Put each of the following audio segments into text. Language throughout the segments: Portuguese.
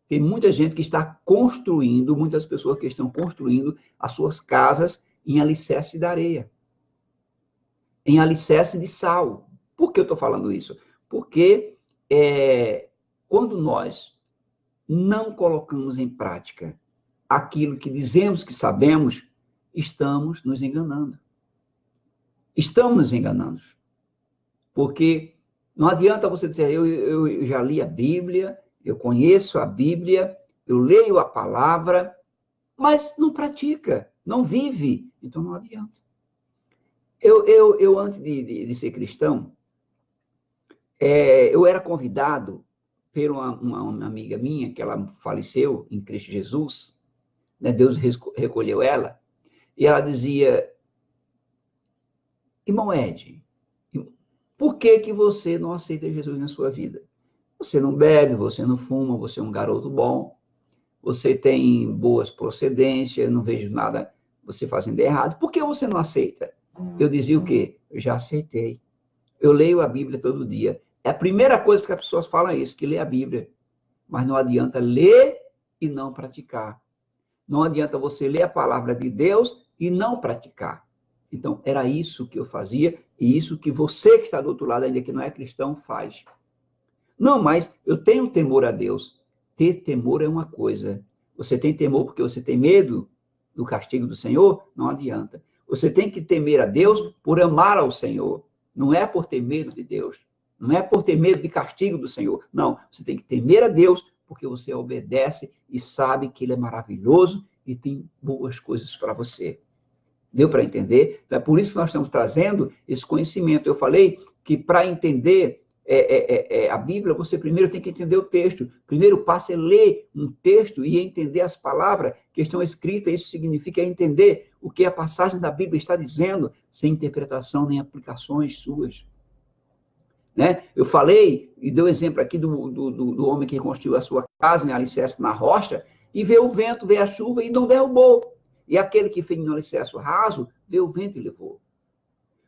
Tem muita gente que está construindo, muitas pessoas que estão construindo as suas casas em alicerce de areia, em alicerce de sal. Por que eu estou falando isso? Porque quando nós não colocamos em prática aquilo que dizemos que sabemos, estamos nos enganando. Estamos nos enganando. Porque não adianta você dizer, eu já li a Bíblia, eu conheço a Bíblia, eu leio a palavra, mas não pratica, não vive. Então não adianta. Eu antes de ser cristão, eu era convidado por uma amiga minha, que ela faleceu em Cristo Jesus, né? Deus recolheu ela, e ela dizia, irmão Ed, por que você não aceita Jesus na sua vida? Você não bebe, você não fuma, você é um garoto bom, você tem boas procedências, não vejo nada você fazendo errado. Por que você não aceita? Eu dizia o quê? Eu já aceitei. Eu leio a Bíblia todo dia. É a primeira coisa que as pessoas falam isso, que lê a Bíblia. Mas não adianta ler e não praticar. Não adianta você ler a palavra de Deus e não praticar. Então, era isso que eu fazia e isso que você que está do outro lado, ainda que não é cristão, faz. Não, mas eu tenho temor a Deus. Ter temor é uma coisa. Você tem temor porque você tem medo do castigo do Senhor? Não adianta. Você tem que temer a Deus por amar ao Senhor. Não é por ter medo de Deus. Não é por ter medo de castigo do Senhor. Não, você tem que temer a Deus porque você obedece e sabe que Ele é maravilhoso e tem boas coisas para você. Deu para entender? Então, é por isso que nós estamos trazendo esse conhecimento. Eu falei que para entender a Bíblia, você primeiro tem que entender o texto. O primeiro passo é ler um texto e entender as palavras que estão escritas. Isso significa entender o que a passagem da Bíblia está dizendo, sem interpretação nem aplicações suas. Né? Eu falei, e dei o exemplo aqui do homem que construiu a sua casa em alicerce na rocha, e veio o vento, veio a chuva e não derrubou. E aquele que fez no alicerce raso, veio o vento e levou.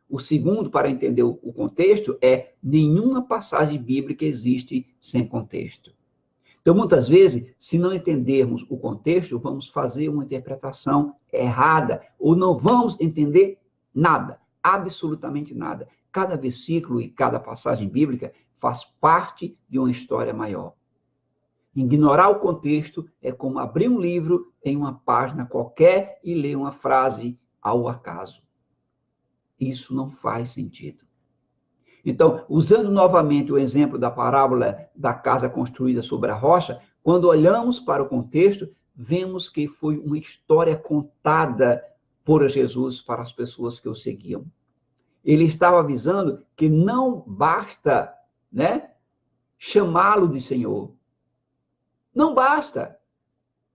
O segundo, para entender o contexto, é nenhuma passagem bíblica existe sem contexto. Então, muitas vezes, se não entendermos o contexto, vamos fazer uma interpretação errada, ou não vamos entender nada, absolutamente nada. Cada versículo e cada passagem bíblica faz parte de uma história maior. Ignorar o contexto é como abrir um livro em uma página qualquer e ler uma frase ao acaso. Isso não faz sentido. Então, usando novamente o exemplo da parábola da casa construída sobre a rocha, quando olhamos para o contexto, vemos que foi uma história contada por Jesus para as pessoas que o seguiam. Ele estava avisando que não basta, né, chamá-lo de Senhor. Não basta.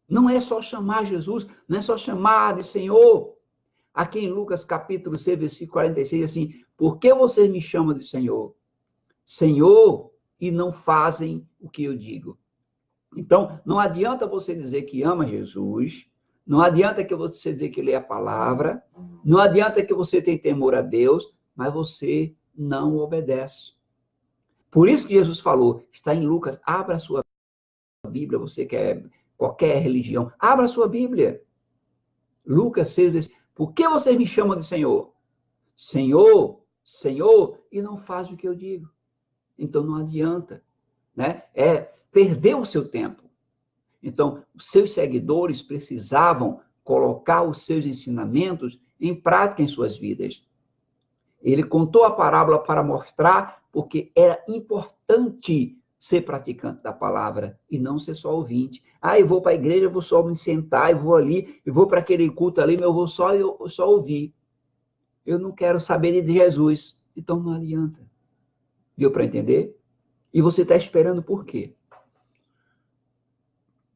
Não é só chamar Jesus, não é só chamar de Senhor. Aqui em Lucas capítulo 6, versículo 46, assim, por que vocês me chamam de Senhor? Senhor, e não fazem o que eu digo. Então, não adianta você dizer que ama Jesus, não adianta que você dizer que lê a palavra, não adianta que você tem temor a Deus, mas você não obedece. Por isso que Jesus falou, está em Lucas, abra a sua Bíblia, você quer qualquer religião, abra a sua Bíblia. Lucas 6, por que vocês me chamam de Senhor? Senhor, Senhor, e não faz o que eu digo. Então não adianta, né? É perder o seu tempo. Então, os seus seguidores precisavam colocar os seus ensinamentos em prática em suas vidas. Ele contou a parábola para mostrar porque era importante ser praticante da palavra e não ser só ouvinte. Ah, eu vou para a igreja, eu vou só me sentar, eu vou ali, eu vou para aquele culto ali, mas eu vou só ouvir. Eu não quero saber de Jesus. Então não adianta. Deu para entender? E você está esperando por quê?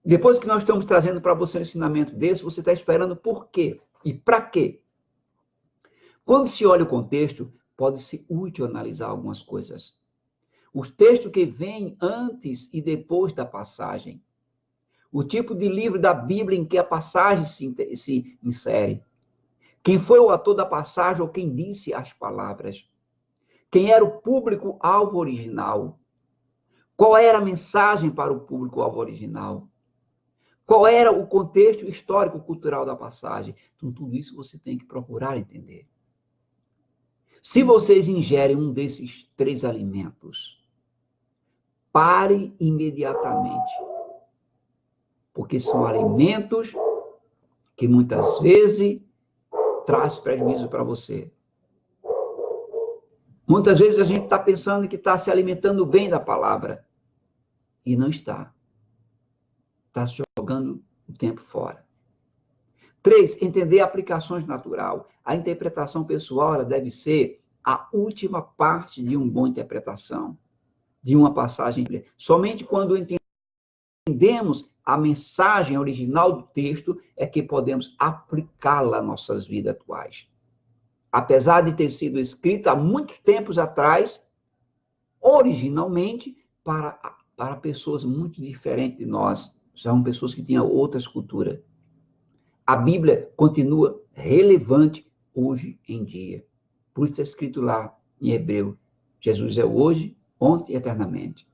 Depois que nós estamos trazendo para você um ensinamento desse, você está esperando por quê? E para quê? Quando se olha o contexto, pode ser útil analisar algumas coisas. Os textos que vêm antes e depois da passagem. O tipo de livro da Bíblia em que a passagem se insere. Quem foi o autor da passagem ou quem disse as palavras. Quem era o público-alvo original. Qual era a mensagem para o público-alvo original. Qual era o contexto histórico-cultural da passagem? Então, tudo isso você tem que procurar entender. Se vocês ingerem um desses 3 alimentos, pare imediatamente. Porque são alimentos que muitas vezes traz prejuízo para você. Muitas vezes a gente está pensando que está se alimentando bem da palavra. E não está. Está jogando o tempo fora. 3, entender aplicações natural. A interpretação pessoal ela deve ser a última parte de uma boa interpretação, de uma passagem. Somente quando entendemos a mensagem original do texto é que podemos aplicá-la às nossas vidas atuais. Apesar de ter sido escrita há muitos tempos atrás, originalmente para pessoas muito diferentes de nós. São pessoas que tinham outras culturas. A Bíblia continua relevante hoje em dia. Por isso é escrito lá em Hebreu, Jesus é hoje, ontem e eternamente.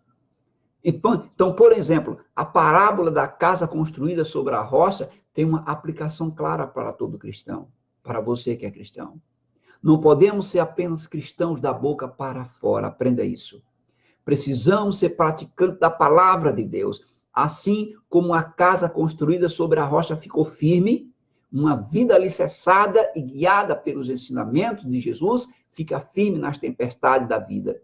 Então, por exemplo, a parábola da casa construída sobre a rocha tem uma aplicação clara para todo cristão, para você que é cristão. Não podemos ser apenas cristãos da boca para fora, aprenda isso. Precisamos ser praticantes da palavra de Deus. Assim como a casa construída sobre a rocha ficou firme, uma vida alicerçada e guiada pelos ensinamentos de Jesus fica firme nas tempestades da vida.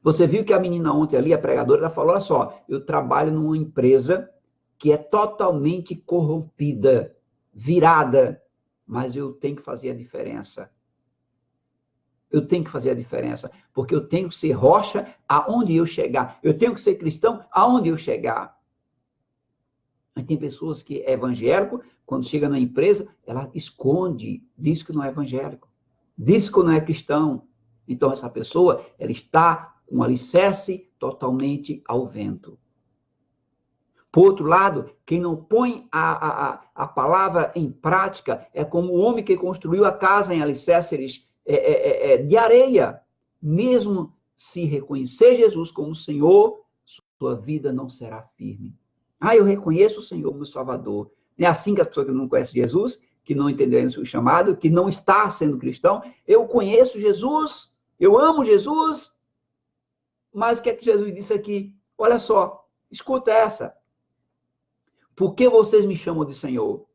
Você viu que a menina ontem ali, a pregadora, ela falou, olha só, eu trabalho numa empresa que é totalmente corrompida, virada, mas eu tenho que fazer a diferença. Eu tenho que fazer a diferença, porque eu tenho que ser rocha aonde eu chegar. Eu tenho que ser cristão aonde eu chegar. Mas tem pessoas que é evangélico, quando chega na empresa, ela esconde, diz que não é evangélico, diz que não é cristão. Então, essa pessoa, ela está com um alicerce totalmente ao vento. Por outro lado, quem não põe a palavra em prática é como o homem que construiu a casa em alicerces de areia. Mesmo se reconhecer Jesus como Senhor, sua vida não será firme. Eu reconheço o Senhor como Salvador. Não é assim que a pessoa que não conhece Jesus, que não entendeu o seu chamado, que não está sendo cristão, eu conheço Jesus, eu amo Jesus, mas o que é que Jesus disse aqui? Olha só, escuta essa. Por que vocês me chamam de Senhor?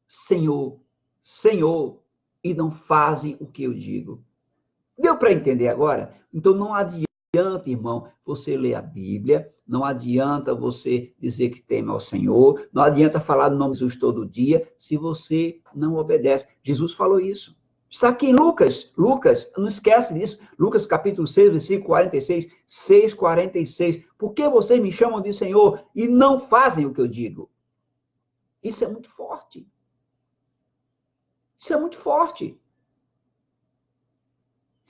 Senhor, Senhor, e não fazem o que eu digo. Deu para entender agora? Então não adianta, irmão, você ler a Bíblia, não adianta você dizer que teme ao Senhor, não adianta falar no nome de Jesus todo dia, se você não obedece. Jesus falou isso. Está aqui em Lucas, não esquece disso, Lucas capítulo 6, versículo 46, 6:46. Por que vocês me chamam de Senhor e não fazem o que eu digo? Isso é muito forte. Isso é muito forte.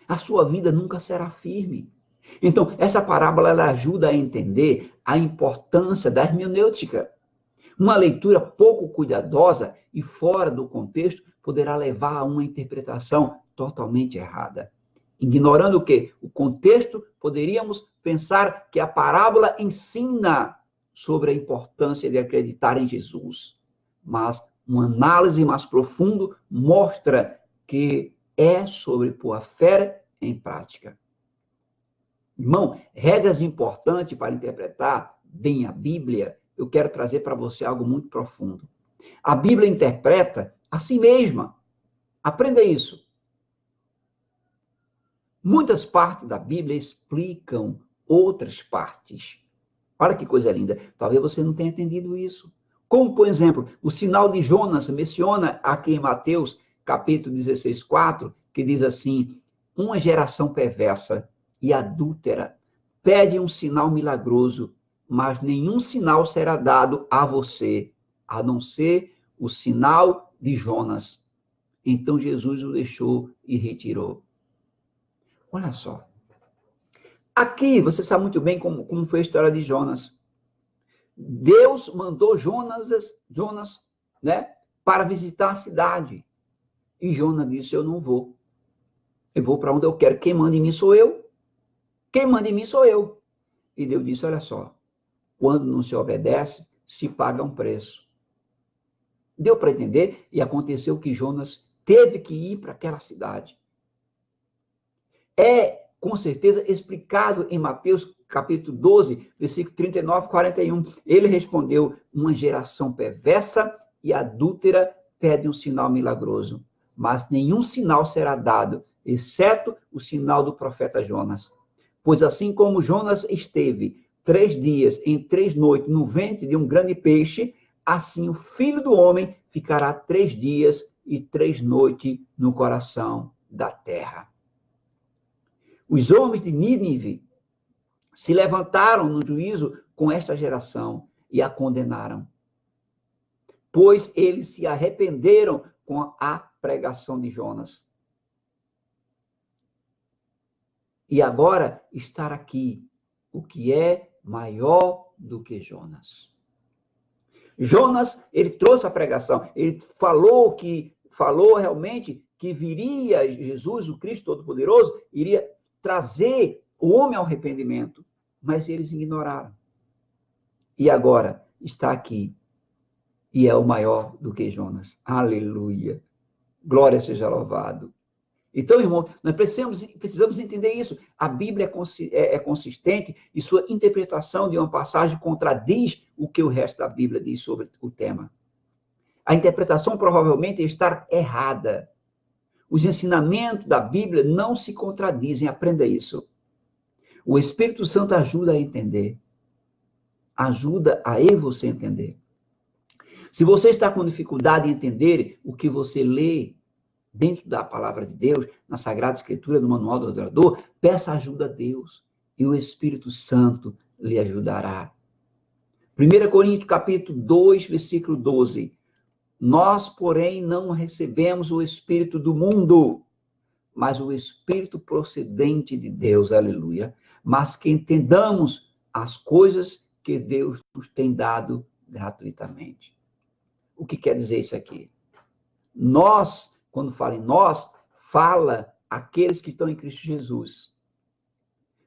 A sua vida nunca será firme. Então, essa parábola ela ajuda a entender a importância da hermenêutica. Uma leitura pouco cuidadosa e fora do contexto poderá levar a uma interpretação totalmente errada. Ignorando o quê? O contexto, poderíamos pensar que a parábola ensina sobre a importância de acreditar em Jesus. Mas uma análise mais profunda mostra que é sobre pôr a fé em prática. Irmão, regras importantes para interpretar bem a Bíblia, eu quero trazer para você algo muito profundo. A Bíblia interpreta a si mesma. Aprenda isso. Muitas partes da Bíblia explicam outras partes. Olha que coisa linda. Talvez você não tenha entendido isso. Como, por exemplo, o sinal de Jonas menciona aqui em Mateus, capítulo 16:4, que diz assim, uma geração perversa e adúltera pede um sinal milagroso, mas nenhum sinal será dado a você, a não ser o sinal de Jonas. Então Jesus o deixou e retirou. Olha só. Aqui você sabe muito bem como foi a história de Jonas. Deus mandou Jonas, né, para visitar a cidade. E Jonas disse, eu não vou. Eu vou para onde eu quero. Quem manda em mim sou eu. Quem manda em mim sou eu. E Deus disse, olha só, quando não se obedece, se paga um preço. Deu para entender? E aconteceu que Jonas teve que ir para aquela cidade. É, com certeza, explicado em Mateus capítulo 12, versículo 39 e 41. Ele respondeu: uma geração perversa e adúltera pede um sinal milagroso, mas nenhum sinal será dado, exceto o sinal do profeta Jonas. Pois assim como Jonas esteve 3 dias e 3 noites no ventre de um grande peixe, assim o Filho do Homem ficará 3 dias e 3 noites no coração da terra. Os homens de Nínive se levantaram no juízo com esta geração e a condenaram, pois eles se arrependeram com a pregação de Jonas. E agora estar aqui, o que é maior do que Jonas. Jonas, ele trouxe a pregação, ele falou realmente que viria Jesus, o Cristo Todo-Poderoso, iria trazer o homem ao arrependimento, mas eles ignoraram. E agora está aqui, e é o maior do que Jonas. Aleluia! Glória seja louvado. Então, irmão, nós precisamos entender isso. A Bíblia é consistente e sua interpretação de uma passagem contradiz o que o resto da Bíblia diz sobre o tema. A interpretação provavelmente está errada. Os ensinamentos da Bíblia não se contradizem, aprenda isso. O Espírito Santo ajuda a entender. Ajuda a você entender. Se você está com dificuldade em entender o que você lê dentro da palavra de Deus, na Sagrada Escritura, no Manual do Adorador, peça ajuda a Deus e o Espírito Santo lhe ajudará. 1 Coríntios capítulo 2, versículo 12. Nós, porém, não recebemos o Espírito do mundo, mas o Espírito procedente de Deus, aleluia. Mas que entendamos as coisas que Deus nos tem dado gratuitamente. O que quer dizer isso aqui? Nós, quando fala em nós, fala aqueles que estão em Cristo Jesus.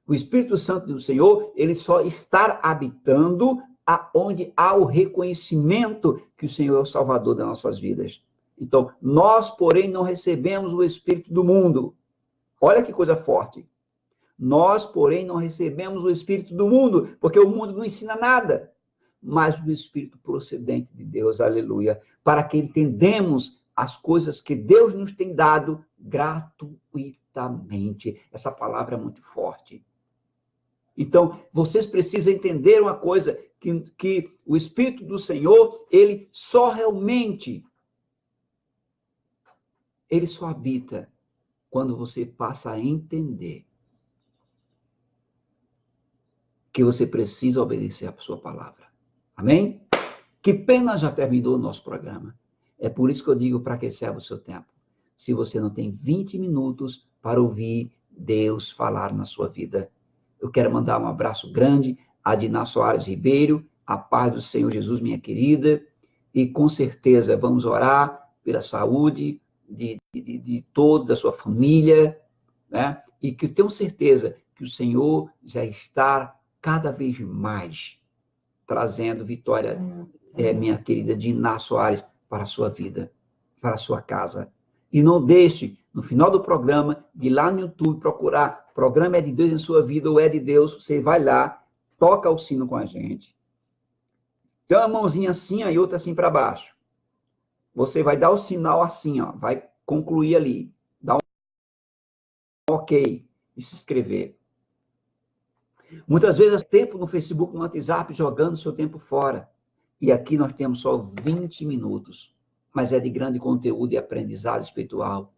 O Espírito Santo do Senhor, ele só está habitando aonde há o reconhecimento que o Senhor é o Salvador das nossas vidas. Então, nós, porém, não recebemos o Espírito do mundo. Olha que coisa forte. Nós, porém, não recebemos o Espírito do mundo, porque o mundo não ensina nada. Mas o Espírito procedente de Deus, aleluia, para que entendemos as coisas que Deus nos tem dado gratuitamente. Essa palavra é muito forte. Então, vocês precisam entender uma coisa, que o Espírito do Senhor, ele só habita quando você passa a entender que você precisa obedecer a sua palavra. Amém? Que pena já terminou o nosso programa. É por isso que eu digo para que serve o seu tempo. Se você não tem 20 minutos para ouvir Deus falar na sua vida. Eu quero mandar um abraço grande a Diná Soares Ribeiro, a paz do Senhor Jesus, minha querida, e com certeza vamos orar pela saúde de toda a sua família, né? E que eu tenho certeza que o Senhor já está cada vez mais trazendo vitória, minha querida Diná Soares, para a sua vida, para a sua casa. E não deixe, no final do programa, de ir lá no YouTube procurar programa É de Deus em sua vida ou É de Deus, você vai lá, toca o sino com a gente. Tem uma mãozinha assim, e outra assim para baixo. Você vai dar o sinal assim, ó, vai concluir ali. Dá um ok e se inscrever. Muitas vezes, tempo no Facebook, no WhatsApp, jogando seu tempo fora. E aqui nós temos só 20 minutos. Mas é de grande conteúdo e aprendizado espiritual.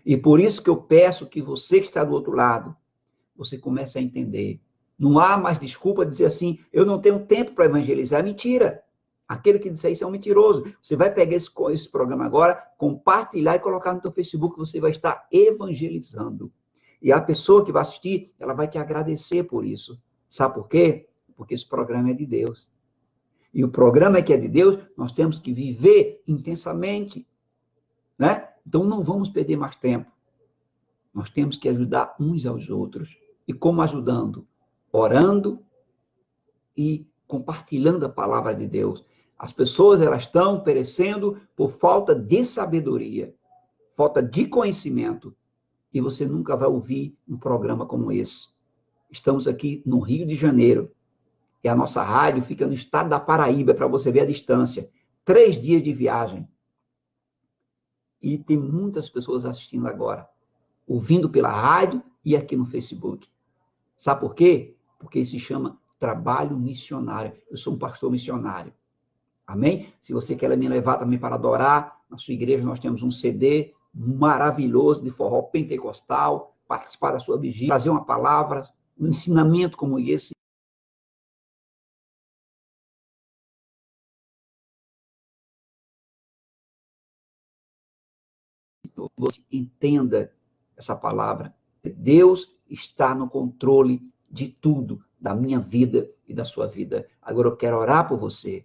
E por isso que eu peço que você que está do outro lado, você comece a entender. Não há mais desculpa de dizer assim, eu não tenho tempo para evangelizar. Mentira. Aquele que disser isso é um mentiroso. Você vai pegar esse programa agora, compartilhar e colocar no seu Facebook, você vai estar evangelizando. E a pessoa que vai assistir, ela vai te agradecer por isso. Sabe por quê? Porque esse programa é de Deus. E o programa que é de Deus, nós temos que viver intensamente, né? Então, não vamos perder mais tempo. Nós temos que ajudar uns aos outros. E como ajudando? Orando e compartilhando a palavra de Deus. As pessoas, elas estão perecendo por falta de sabedoria, falta de conhecimento. E você nunca vai ouvir um programa como esse. Estamos aqui no Rio de Janeiro. E a nossa rádio fica no estado da Paraíba, para você ver a distância. 3 dias de viagem. E tem muitas pessoas assistindo agora, ouvindo pela rádio e aqui no Facebook. Sabe por quê? Porque se chama trabalho missionário. Eu sou um pastor missionário. Amém? Se você quer me levar também para adorar, na sua igreja nós temos um CD maravilhoso de forró pentecostal, participar da sua vigília, trazer uma palavra, um ensinamento como esse. Você entenda essa palavra. Deus está no controle de tudo, da minha vida e da sua vida. Agora eu quero orar por você,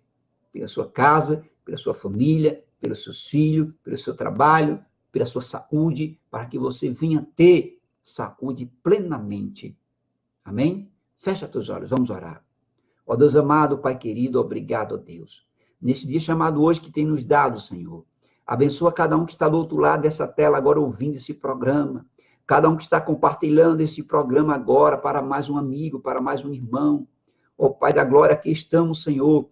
pela sua casa, pela sua família, pelos seus filhos, pelo seu trabalho, pela sua saúde, para que você venha ter saúde plenamente. Amém? Fecha teus olhos, vamos orar. Ó Deus amado, Pai querido, obrigado, ó Deus. Nesse dia chamado hoje que tem nos dado, Senhor. Abençoa cada um que está do outro lado dessa tela agora ouvindo esse programa. Cada um que está compartilhando esse programa agora para mais um amigo, para mais um irmão. Ó Pai da glória, aqui estamos, Senhor,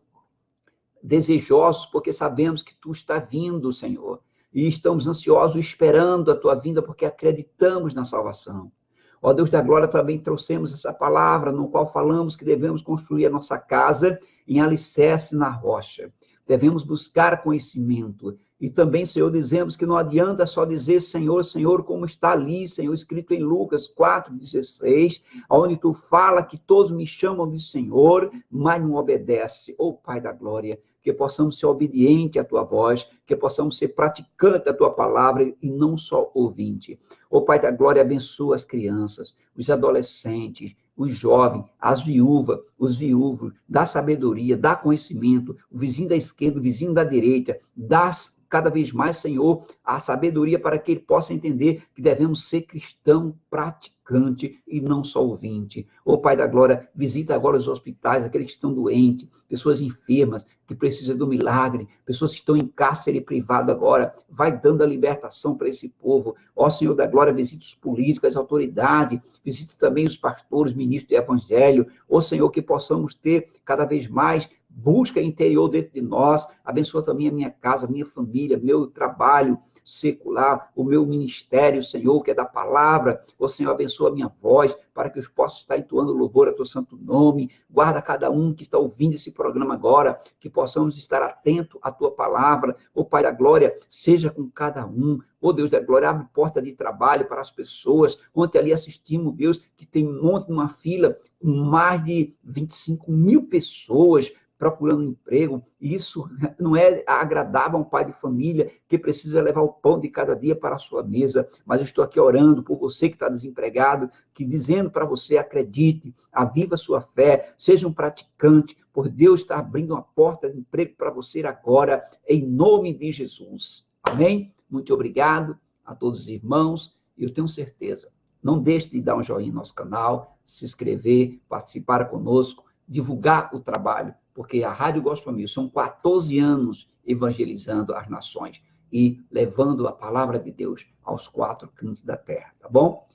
desejosos, porque sabemos que Tu está vindo, Senhor. E estamos ansiosos esperando a Tua vinda, porque acreditamos na salvação. Ó Deus da glória, também trouxemos essa palavra no qual falamos que devemos construir a nossa casa em alicerce na rocha. Devemos buscar conhecimento. E também, Senhor, dizemos que não adianta só dizer Senhor, Senhor, como está ali, Senhor, escrito em Lucas 4,16, onde Tu fala que todos me chamam de Senhor, mas não obedece. Ó Pai da glória, que possamos ser obedientes à Tua voz, que possamos ser praticantes da Tua palavra e não só ouvinte. Ó Pai da glória, abençoa as crianças, os adolescentes, os jovens, as viúvas, os viúvos, dá sabedoria, dá conhecimento, o vizinho da esquerda, o vizinho da direita, dá cada vez mais, Senhor, a sabedoria para que ele possa entender que devemos ser cristão praticante e não só ouvinte. Ô Pai da glória, visita agora os hospitais, aqueles que estão doentes, pessoas enfermas, que precisam do milagre, pessoas que estão em cárcere privado agora, vai dando a libertação para esse povo. Ó Senhor da glória, visita os políticos, as autoridades, visita também os pastores, ministros do evangelho. Ó Senhor, que possamos ter cada vez mais busca interior dentro de nós, abençoa também a minha casa, a minha família, meu trabalho secular, o meu ministério, Senhor, que é da palavra. Ó Senhor, abençoa a minha voz, para que eu possa estar entoando louvor a Teu santo nome. Guarda cada um que está ouvindo esse programa agora, que possamos estar atentos à Tua palavra. Ó Pai da glória, seja com cada um. Ó Deus da glória, abre porta de trabalho para as pessoas. Ontem ali assistimos, Deus, que tem um monte de uma fila com mais de 25 mil pessoas procurando emprego. Isso não é agradável a um pai de família que precisa levar o pão de cada dia para a sua mesa. Mas eu estou aqui orando por você que está desempregado, que dizendo para você, acredite, aviva a sua fé, seja um praticante, por Deus está abrindo uma porta de emprego para você agora, em nome de Jesus. Amém? Muito obrigado a todos os irmãos, e eu tenho certeza, não deixe de dar um joinha no nosso canal, se inscrever, participar conosco, divulgar o trabalho, porque a Rádio Gospel Mil são 14 anos evangelizando as nações e levando a palavra de Deus aos 4 cantos da terra, tá bom?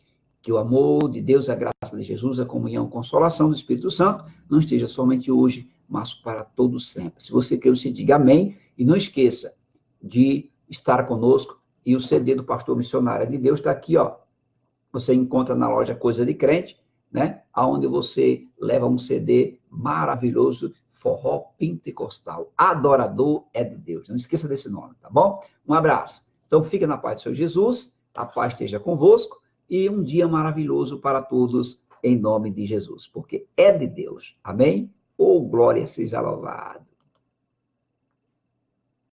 Que o amor de Deus, a graça de Jesus, a comunhão, a consolação do Espírito Santo não esteja somente hoje, mas para todo sempre. Se você quer, você diga amém e não esqueça de estar conosco. E o CD do Pastor Missionário de Deus está aqui, ó. Você encontra na loja Coisa de Crente, né? Onde você leva um CD maravilhoso, forró pentecostal. Adorador é de Deus. Não esqueça desse nome, tá bom? Um abraço. Então, fica na paz do Senhor Jesus, a paz esteja convosco e um dia maravilhoso para todos, em nome de Jesus, porque é de Deus. Amém? Oh, glória seja louvado.